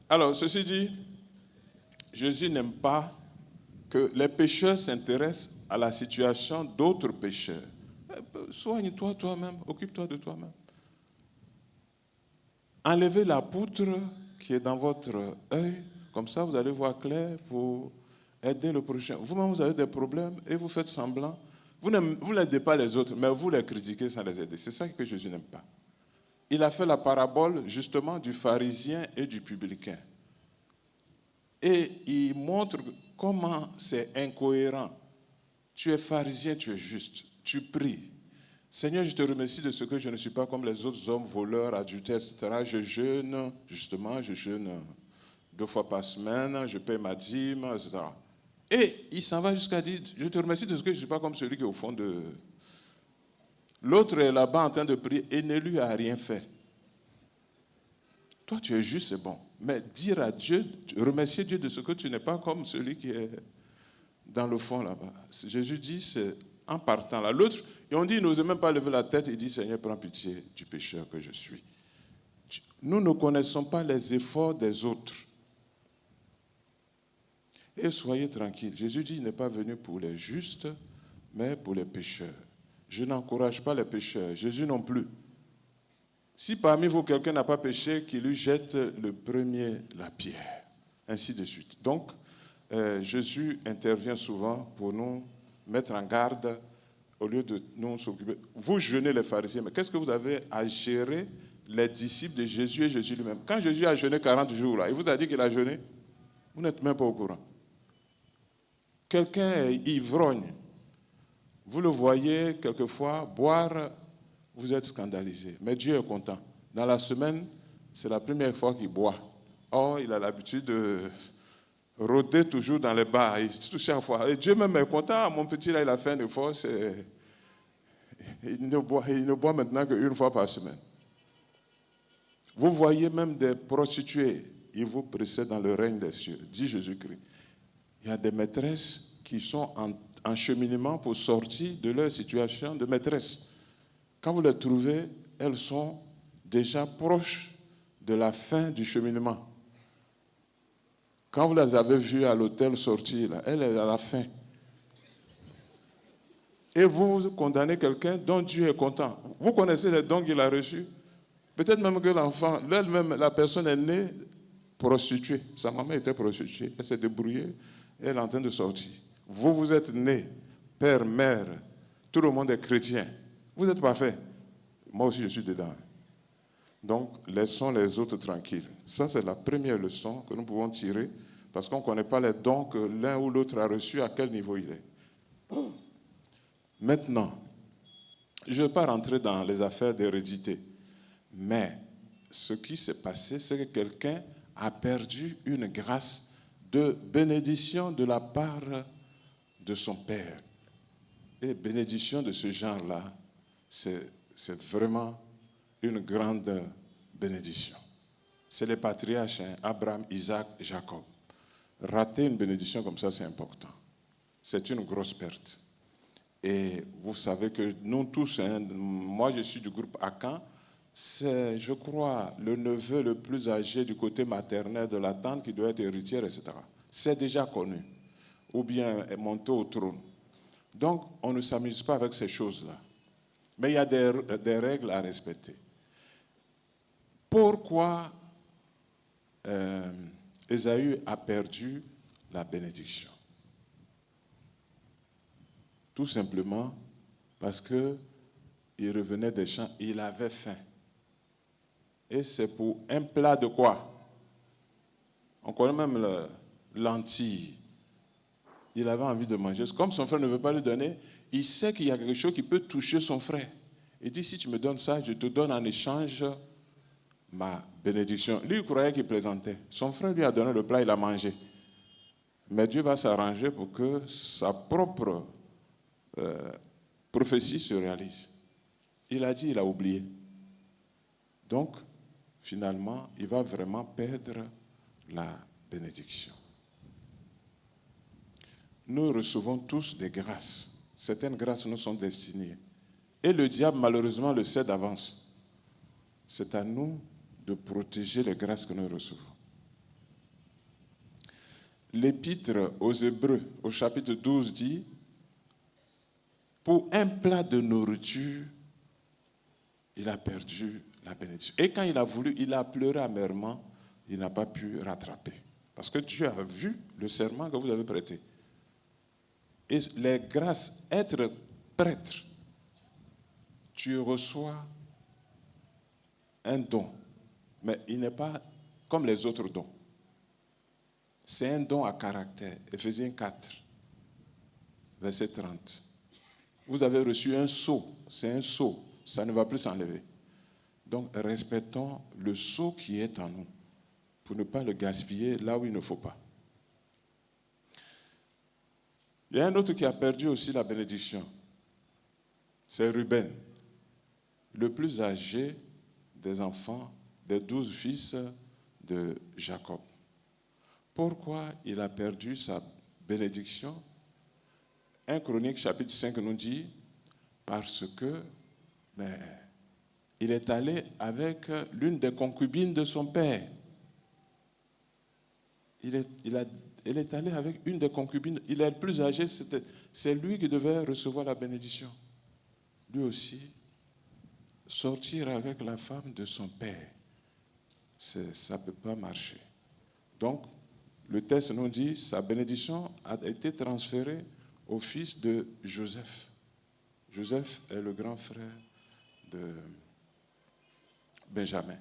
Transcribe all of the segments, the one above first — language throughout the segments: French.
Alors, ceci dit, Jésus n'aime pas que les pécheurs s'intéressent à la situation d'autres pécheurs. Soigne-toi toi-même, occupe-toi de toi-même. Enlevez la poutre qui est dans votre œil, comme ça vous allez voir clair pour aider le prochain. Vous-même, vous avez des problèmes et vous faites semblant. Vous n'aidez pas les autres, mais vous les critiquez sans les aider. C'est ça que Jésus n'aime pas. Il a fait la parabole justement du pharisien et du publicain. Et il montre comment c'est incohérent. Tu es pharisien, tu es juste, tu pries. Seigneur, je te remercie de ce que je ne suis pas comme les autres hommes, voleurs, adultères, etc. Je jeûne, justement, je jeûne 2 fois par semaine, je paie ma dîme, etc. Et il s'en va jusqu'à dire, je te remercie de ce que je ne suis pas comme celui qui est au fond de... L'autre est là-bas en train de prier et ne lui a rien fait. Toi, tu es juste, c'est bon. Mais dire à Dieu, remercier Dieu de ce que tu n'es pas comme celui qui est dans le fond là-bas. Jésus dit, c'est en partant là. L'autre, et on dit, il n'osait même pas lever la tête, il dit, Seigneur, prends pitié du pécheur que je suis. Nous ne connaissons pas les efforts des autres. Et soyez tranquilles. Jésus dit, il n'est pas venu pour les justes, mais pour les pécheurs. Je n'encourage pas les pécheurs, Jésus non plus. Si parmi vous, quelqu'un n'a pas péché, qu'il lui jette le premier la pierre, ainsi de suite. Donc, Jésus intervient souvent pour nous mettre en garde au lieu de nous s'occuper. Vous jeûnez les pharisiens, mais qu'est-ce que vous avez à gérer les disciples de Jésus et Jésus lui-même? Quand Jésus a jeûné 40 jours, là, il vous a dit qu'il a jeûné? Vous n'êtes même pas au courant. Quelqu'un est ivrogne. Vous le voyez quelquefois boire, vous êtes scandalisé. Mais Dieu est content. Dans la semaine, c'est la première fois qu'il boit. Or, il a l'habitude de rôder toujours dans les bars, chaque fois. Et Dieu même est content. Mon petit, là, il a fait un effort. Il ne boit maintenant qu'une fois par semaine. Vous voyez même des prostituées. Ils vous précèdent dans le règne des cieux, dit Jésus-Christ. Il y a des maîtresses qui sont en cheminement pour sortir de leur situation de maîtresse. Quand vous les trouvez, elles sont déjà proches de la fin du cheminement. Quand vous les avez vues à l'hôtel sortir, là, elle est à la fin. Et vous condamnez quelqu'un dont Dieu est content. Vous connaissez les dons qu'il a reçus. Peut-être même que l'enfant, elle-même, la personne est née prostituée. Sa maman était prostituée. Elle s'est débrouillée. Elle est en train de sortir. Vous, vous êtes né, père, mère. Tout le monde est chrétien. Vous êtes parfait. Moi aussi, je suis dedans. Donc, laissons les autres tranquilles. Ça, c'est la première leçon que nous pouvons tirer parce qu'on ne connaît pas les dons que l'un ou l'autre a reçus, à quel niveau il est. Maintenant, je ne vais pas rentrer dans les affaires d'hérédité, mais ce qui s'est passé, c'est que quelqu'un a perdu une grâce de bénédiction de la part de son père. Et bénédiction de ce genre-là, c'est vraiment une grande bénédiction. C'est les patriarches, hein, Abraham, Isaac, Jacob. Rater une bénédiction comme ça, c'est important. C'est une grosse perte. Et vous savez que nous tous, hein, moi je suis du groupe Akan, c'est, je crois, le neveu le plus âgé du côté maternel de la tante qui doit être héritière, etc. C'est déjà connu, ou bien monté au trône. Donc, on ne s'amuse pas avec ces choses-là. Mais il y a des règles à respecter. Pourquoi Ésaü a perdu la bénédiction? Tout simplement parce qu'il revenait des champs, il avait faim. Et c'est pour un plat de quoi? On connaît même le lentilles. Il avait envie de manger. Comme son frère ne veut pas lui donner, il sait qu'il y a quelque chose qui peut toucher son frère. Il dit, si tu me donnes ça, je te donne en échange ma bénédiction. Lui, il croyait qu'il plaisantait. Son frère lui a donné le plat, il a mangé. Mais Dieu va s'arranger pour que sa propre prophétie se réalise. Il a dit, il a oublié. Donc, finalement, il va vraiment perdre la bénédiction. Nous recevons tous des grâces. Certaines grâces nous sont destinées. Et le diable, malheureusement, le sait d'avance. C'est à nous de protéger les grâces que nous recevons. l'épître aux Hébreux, au chapitre 12, dit, pour un plat de nourriture, il a perdu la bénédiction. Et quand il a voulu, il a pleuré amèrement, il n'a pas pu rattraper. Parce que Dieu a vu le serment que vous avez prêté. Et les grâces, être prêtre, tu reçois un don, mais il n'est pas comme les autres dons. C'est un don à caractère. Éphésiens 4, verset 30. Vous avez reçu un sceau, c'est un sceau, ça ne va plus s'enlever. Donc respectons le sceau qui est en nous pour ne pas le gaspiller là où il ne faut pas. Il y a un autre qui a perdu aussi la bénédiction. C'est Ruben, le plus âgé des enfants, des 12 fils de Jacob. Pourquoi il a perdu sa bénédiction? 1 Chronique chapitre 5 nous dit, parce que il est allé avec l'une des concubines de son père. Il est allé avec une des concubines. Il est le plus âgé, c'est lui qui devait recevoir la bénédiction. Lui aussi, sortir avec la femme de son père, ça ne peut pas marcher. Donc, le texte nous dit, sa bénédiction a été transférée au fils de Joseph. Joseph est le grand frère de Benjamin.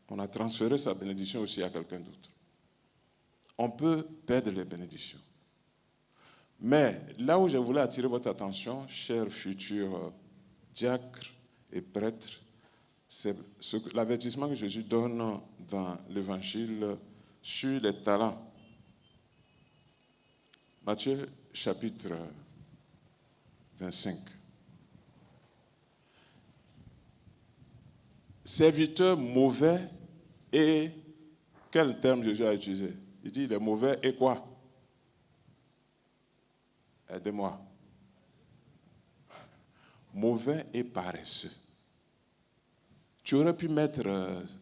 On a transféré sa bénédiction aussi à quelqu'un d'autre. On peut perdre les bénédictions. Mais là où je voulais attirer votre attention, chers futurs diacres et prêtres, c'est l'avertissement que Jésus donne dans l'Évangile sur les talents. Matthieu chapitre 25. Serviteur mauvais et... Quel terme Jésus a utilisé? Il dit, il est mauvais et quoi? Aidez-moi. Mauvais et paresseux. Tu aurais pu mettre,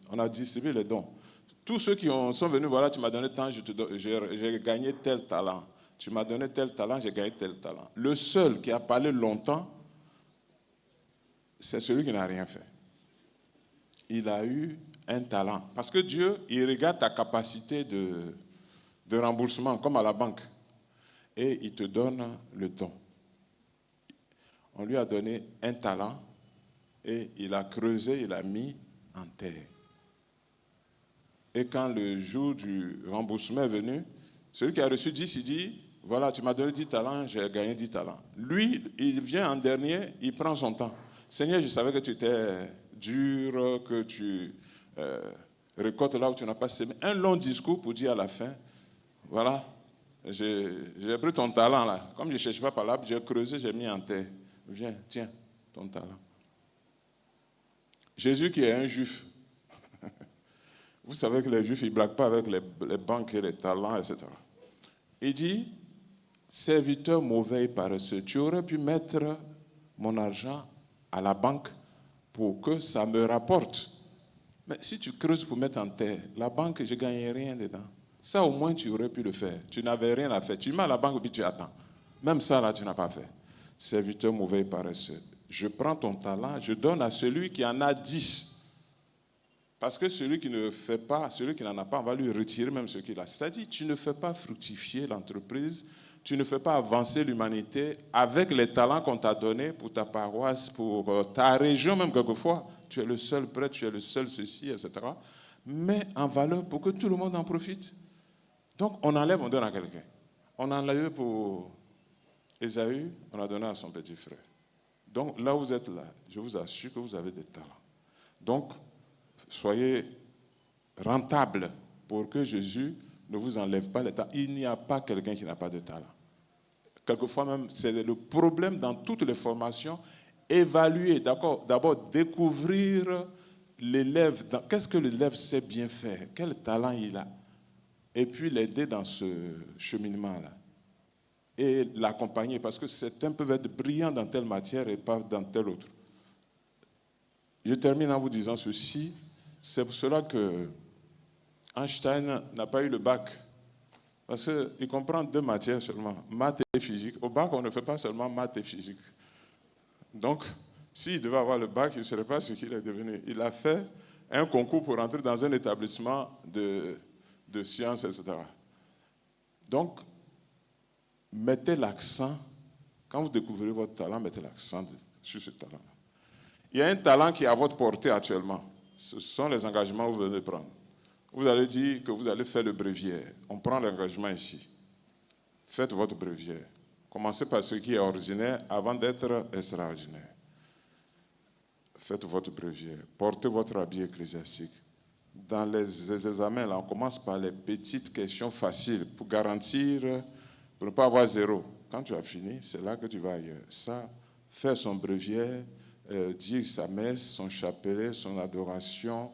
on a distribué les dons. Tous ceux qui sont venus, voilà, tu m'as donné tant, j'ai gagné tel talent. Tu m'as donné tel talent, j'ai gagné tel talent. Le seul qui a parlé longtemps, c'est celui qui n'a rien fait. Il a eu un talent. Parce que Dieu, il regarde ta capacité de remboursement, comme à la banque. Et il te donne le don. On lui a donné un talent et il a creusé, il a mis en terre. Et quand le jour du remboursement est venu, celui qui a reçu 10, il dit, voilà, tu m'as donné 10 talents, j'ai gagné 10 talents. Lui, il vient en dernier, il prend son temps. Seigneur, je savais que tu étais dur, que tu récoltes là où tu n'as pas semé. Un long discours pour dire à la fin, voilà, j'ai pris ton talent là. Comme je ne cherche pas par là, j'ai creusé, j'ai mis en terre. Viens, tiens, ton talent. Jésus qui est un juif. Vous savez que les juifs, ils ne blaguent pas avec les banques et les talents, etc. Il dit, serviteur mauvais et paresseux, tu aurais pu mettre mon argent à la banque pour que ça me rapporte. Mais si tu creuses pour mettre en terre, la banque, je ne gagne rien dedans. Ça, au moins, tu aurais pu le faire. Tu n'avais rien à faire. Tu mets à la banque et puis tu attends. Même ça, là, tu n'as pas fait. Serviteur mauvais et paresseux. Je prends ton talent, je donne à celui qui en a 10. Parce que celui qui ne fait pas, celui qui n'en a pas, on va lui retirer même ce qu'il a. C'est-à-dire, tu ne fais pas fructifier l'entreprise, tu ne fais pas avancer l'humanité avec les talents qu'on t'a donnés pour ta paroisse, pour ta région même quelquefois. Tu es le seul prêtre, tu es le seul ceci, etc. Mais en valeur pour que tout le monde en profite. Donc, on enlève, on donne à quelqu'un. On enlève pour Ésaü, on a donné à son petit frère. Donc, là où vous êtes là, je vous assure que vous avez des talents. Donc, soyez rentables pour que Jésus ne vous enlève pas les talents. Il n'y a pas quelqu'un qui n'a pas de talent. Quelquefois même, c'est le problème dans toutes les formations. Évaluer, d'accord, d'abord découvrir l'élève. Qu'est-ce que l'élève sait bien faire? Quel talent il a? Et puis l'aider dans ce cheminement-là. Et l'accompagner, parce que certains peuvent être brillants dans telle matière et pas dans telle autre. Je termine en vous disant ceci. C'est pour cela que Einstein n'a pas eu le bac. Parce qu'il comprend 2 matières seulement, maths et physique. Au bac, on ne fait pas seulement maths et physique. Donc, s'il devait avoir le bac, il ne serait pas ce qu'il est devenu. Il a fait un concours pour entrer dans un établissement de sciences, etc. Donc, mettez l'accent, quand vous découvrez votre talent, mettez l'accent sur ce talent. Il y a un talent qui est à votre portée actuellement. Ce sont les engagements que vous venez de prendre. Vous allez dire que vous allez faire le bréviaire. On prend l'engagement ici. Faites votre bréviaire. Commencez par ce qui est ordinaire avant d'être extraordinaire. Faites votre bréviaire. Portez votre habit ecclésiastique. Dans les examens, là, on commence par les petites questions faciles pour garantir, pour ne pas avoir 0. Quand tu as fini, c'est là que tu vas ailleurs. Ça, faire son bréviaire, dire sa messe, son chapelet, son adoration,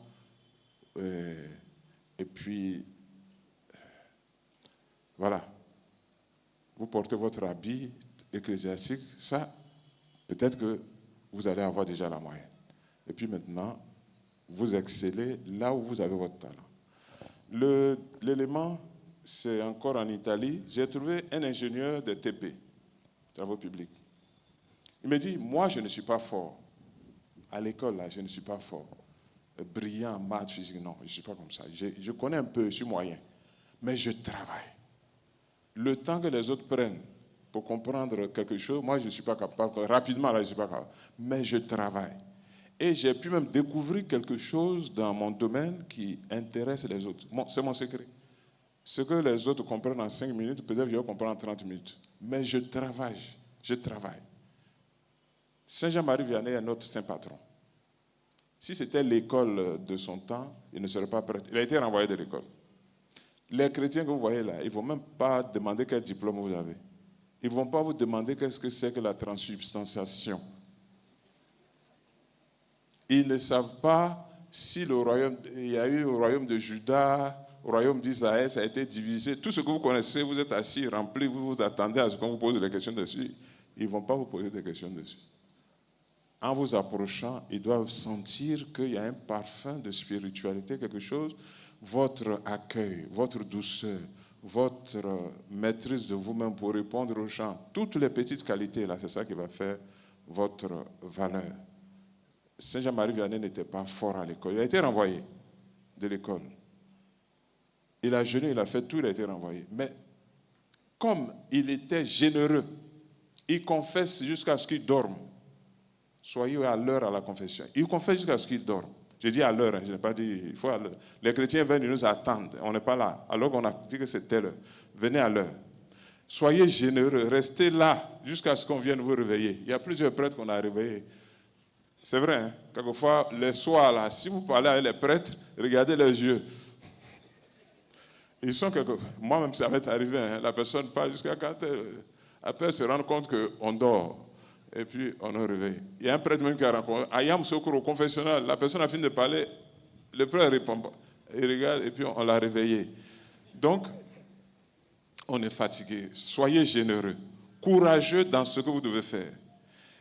et puis, voilà. Vous portez votre habit ecclésiastique, ça, peut-être que vous allez avoir déjà la moyenne. Et puis maintenant, vous excellez là où vous avez votre talent. L'élément, c'est encore en Italie. J'ai trouvé un ingénieur de TP, travaux publics. Il me dit, moi, je ne suis pas fort. À l'école, là, je ne suis pas fort. Brillant, maths, physique, non, je ne suis pas comme ça. Je connais un peu, je suis moyen. Mais je travaille. Le temps que les autres prennent pour comprendre quelque chose, moi, je ne suis pas capable. Rapidement, là, je ne suis pas capable. Mais je travaille. Et j'ai pu même découvrir quelque chose dans mon domaine qui intéresse les autres. C'est mon secret. Ce que les autres comprennent en 5 minutes, peut-être je vais comprendre en 30 minutes. Mais je travaille. Je travaille. Saint Jean-Marie Vianney est notre saint patron. Si c'était l'école de son temps, il ne serait pas prêt. Il a été renvoyé de l'école. Les chrétiens que vous voyez là, ils ne vont même pas demander quel diplôme vous avez. Ils ne vont pas vous demander qu'est-ce que c'est que la transsubstantiation. Ils ne savent pas si il y a eu au royaume de Juda, au royaume d'Israël, ça a été divisé. Tout ce que vous connaissez, vous êtes assis, rempli, vous vous attendez à ce qu'on vous pose des questions dessus. Ils ne vont pas vous poser des questions dessus. En vous approchant, ils doivent sentir qu'il y a un parfum de spiritualité, quelque chose, votre accueil, votre douceur, votre maîtrise de vous-même pour répondre aux gens. Toutes les petites qualités, là, c'est ça qui va faire votre valeur. Saint Jean-Marie Vianney n'était pas fort à l'école. Il a été renvoyé de l'école. Il a jeûné, il a fait tout, il a été renvoyé. Mais comme il était généreux, il confesse jusqu'à ce qu'il dorme. Soyez à l'heure à la confession. Il confesse jusqu'à ce qu'il dorme. Je dis à l'heure, hein, je n'ai pas dit il faut à l'heure. Les chrétiens viennent, ils nous attendent. On n'est pas là. Alors qu'on a dit que c'était l'heure. Venez à l'heure. Soyez généreux. Restez là jusqu'à ce qu'on vienne vous réveiller. Il y a plusieurs prêtres qu'on a réveillés. C'est vrai, hein? Quelquefois, les soirs, là, si vous parlez avec les prêtres, regardez leurs yeux. Ils sont moi-même, ça m'est arrivé. Hein? La personne parle jusqu'à quand après se rendre compte qu'on dort. Et puis, on est réveillé. Il y a un prêtre même qui a rencontré. Ayam Secours au confessionnal. La personne a fini de parler. Le prêtre répond pas. Il regarde et puis on l'a réveillé. Donc, on est fatigué. Soyez généreux. Courageux dans ce que vous devez faire.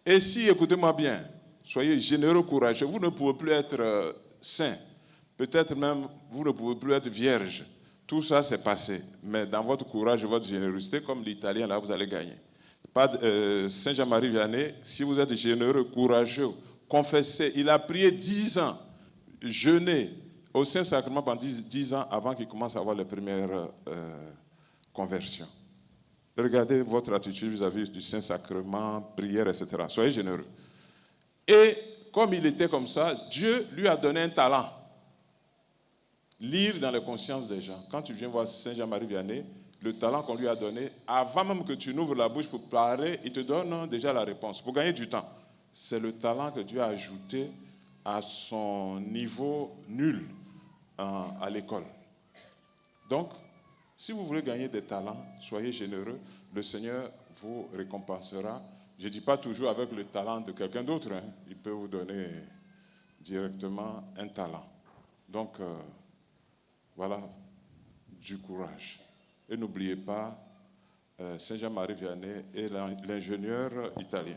Et si, écoutez-moi bien, soyez généreux, courageux. Vous ne pouvez plus être saint. Peut-être même, vous ne pouvez plus être vierge. Tout ça, c'est passé. Mais dans votre courage et votre générosité, comme l'Italien, là, vous allez gagner. Saint Jean-Marie Vianney, si vous êtes généreux, courageux, confessez. Il a prié 10 ans, jeûné au Saint-Sacrement pendant 10 ans avant qu'il commence à avoir les premières conversions. Regardez votre attitude vis-à-vis du Saint-Sacrement, prière, etc. Soyez généreux. Et comme il était comme ça, Dieu lui a donné un talent. Lire dans les consciences des gens. Quand tu viens voir Saint Jean-Marie Vianney, le talent qu'on lui a donné, avant même que tu n'ouvres la bouche pour parler, il te donne déjà la réponse, pour gagner du temps. C'est le talent que Dieu a ajouté à son niveau nul à l'école. Donc, si vous voulez gagner des talents, soyez généreux, le Seigneur vous récompensera. Je ne dis pas toujours avec le talent de quelqu'un d'autre, hein. Il peut vous donner directement un talent. Donc, voilà, du courage. Et n'oubliez pas, Saint Jean-Marie Vianney est l'ingénieur italien.